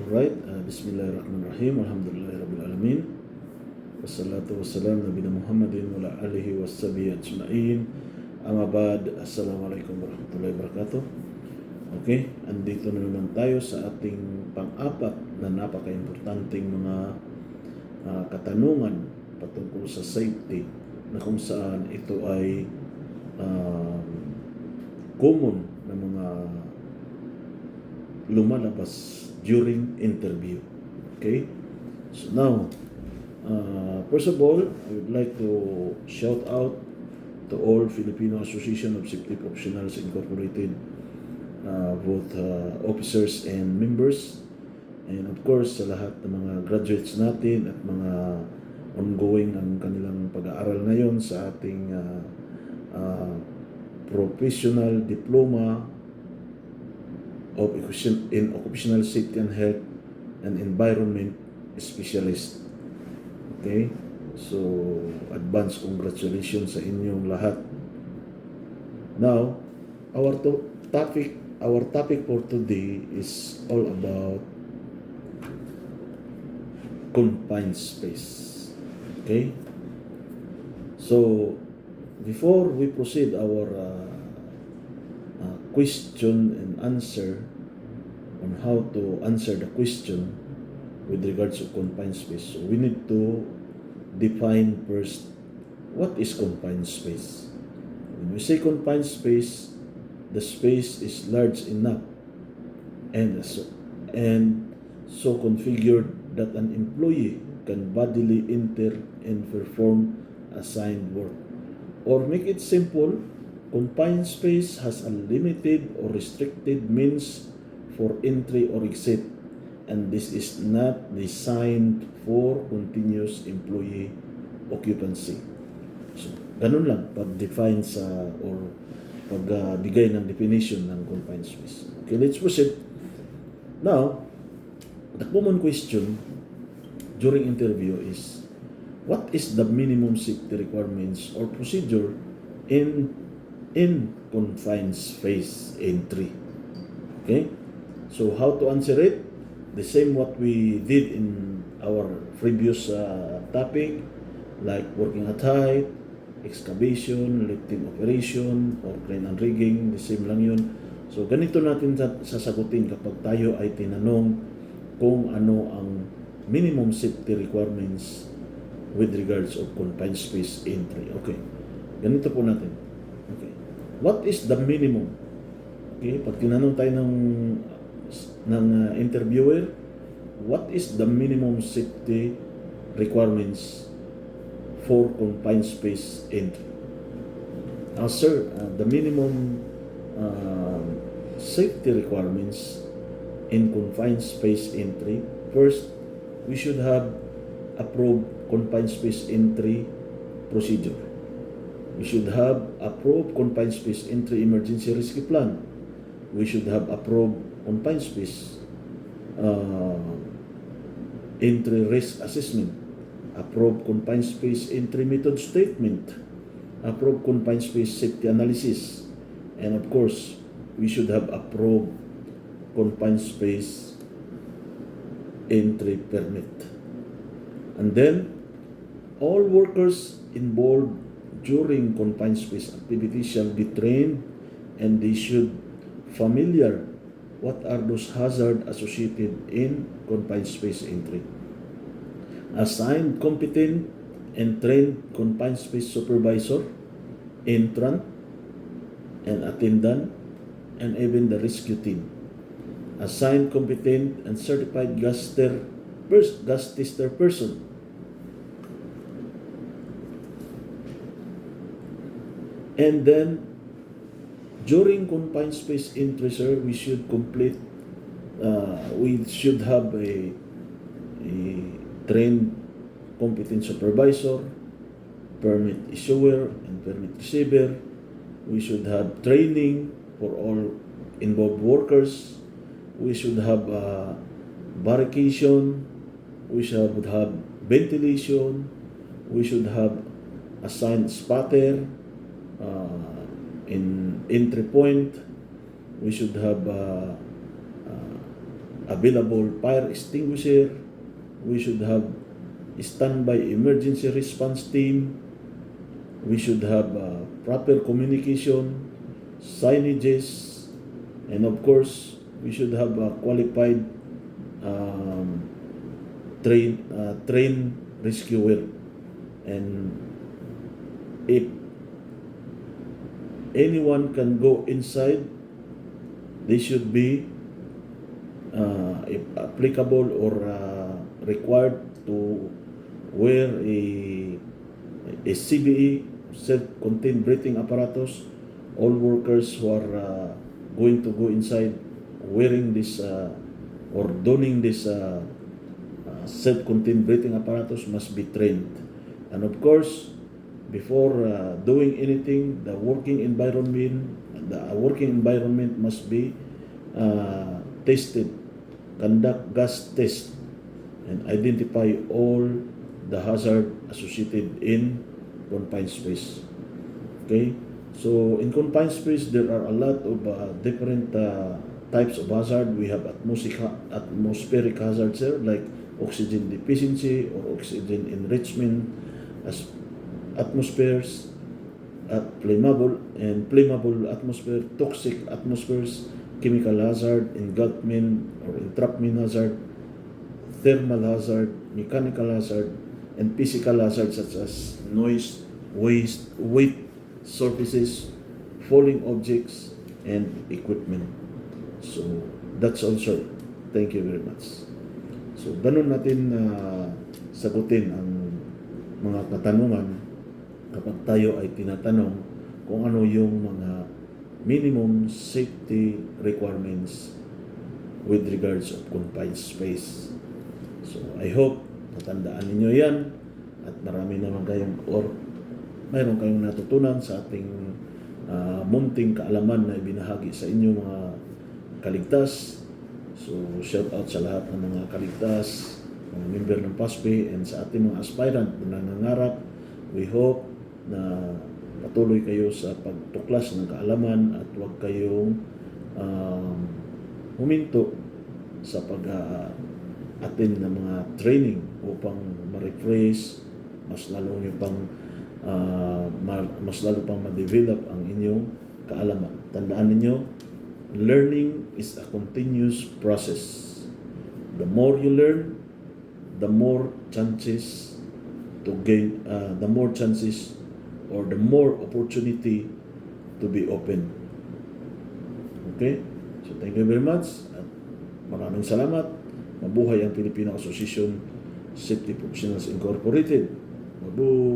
Alright, Bismillahirrahmanirrahim. Alhamdulillahirrabbilalamin. Wassalatu wassalam Nabi Muhammadin wa ala alihi wassabihi ajma'in. Amma ba'd. Assalamualaikum warahmatullahi wabarakatuh. Okay, andito na naman tayo sa ating pang-apat na napaka-importanting mga katanungan patungkol sa safety na kung saan ito ay common na mga lumalabas during interview. Okay? So now, first of all, I would like to shout out to all Filipino Association of Safety Professionals Incorporated, both officers and members, and of course sa lahat ng mga graduates natin at mga ongoing ang kanilang pag-aaral ngayon sa ating professional diploma of in occupational safety and health and environment specialist. Okay? So, advance congratulations sa inyong lahat. Now, our topic for today is all about confined space. Okay? So, before we proceed our question and answer on how to answer the question with regards to confined space. So we need to define first what is confined space. When we say confined space, the space is large enough and so configured that an employee can bodily enter and perform assigned work. Or make it simple, confined space has a limited or restricted means for entry or exit, and this is not designed for continuous employee occupancy. So, ganun lang pag-define sa or pagbigay ng definition ng confined space. Okay, let's proceed. Now, the common question during interview is, what is the minimum safety requirements or procedure in confined space entry? Okay? So how to answer it? The same what we did in our previous topic, like working at height, excavation, lifting operation, or crane and rigging, the same lang yun. So ganito natin sasagutin kapag tayo ay tinanong kung ano ang minimum safety requirements with regards of confined space entry. Okay, ganito po natin. Okay, what is the minimum? Okay, pag tinanong tayo ng interviewer, what is the minimum safety requirements for confined space entry? Now, sir, the minimum safety requirements in confined space entry, first, we should have approved confined space entry procedure. We should have approved confined space entry emergency rescue plan. We should have approved confined space entry risk assessment, approved confined space entry method statement, approved confined space safety analysis, and of course, we should have approved confined space entry permit. And then, all workers involved during confined space activities shall be trained, and they should familiar what are those hazards associated in confined space entry. Assigned competent and trained confined space supervisor, entrant, and attendant, and even the rescue team. Assigned competent and certified gas tester person. And then, during confined space entry, sir, we should have a trained competent supervisor, permit issuer, and permit receiver. We should have training for all involved workers. We should have barricading. We should have ventilation. We should have assigned spotter in entry point. We should have available fire extinguisher. We should have standby emergency response team. We should have proper communication, signages, and of course, we should have a qualified um, train rescuer. And if anyone can go inside, they should be, if applicable or required to wear a CBE, self-contained breathing apparatus. All workers who are going to go inside wearing this or donning this self-contained breathing apparatus must be trained. And of course, before doing anything, the working environment must be tested. Conduct gas test and identify all the hazard associated in confined space. Okay, so in confined space there are a lot of different types of hazard. We have atmospheric hazards here, like oxygen deficiency or oxygen enrichment as atmospheres, flammable atmosphere, toxic atmospheres, chemical hazard, engulfment or entrapment hazard, thermal hazard, mechanical hazard, and physical hazards such as noise, weight, surfaces, falling objects, and equipment. So that's also. Thank you very much. So ganun natin sagutin ang mga katanungan kapag tayo ay tinatanong kung ano yung mga minimum safety requirements with regards of confined space. So I hope natandaan ninyo yan at marami naman kayong mayroon kayong natutunan sa ating munting kaalaman na ibinahagi sa inyo mga kaligtas. So shout out sa lahat ng mga kaligtas, mga member ng PASPE, and sa ating mga aspirant na nangangarap. We hope na patuloy kayo sa pagtuklas ng kaalaman at huwag kayong huminto sa pag-attend ng mga training upang ma-refresh, mas lalo pang ma-develop ang inyong kaalaman. Tandaan ninyo, learning is a continuous process. The more you learn, the more chances to gain, the more chances or the more opportunity to be open. Okay? So thank you very much at maraming salamat. Mabuhay ang Filipino Association Safety Professionals Incorporated. Mabuhay!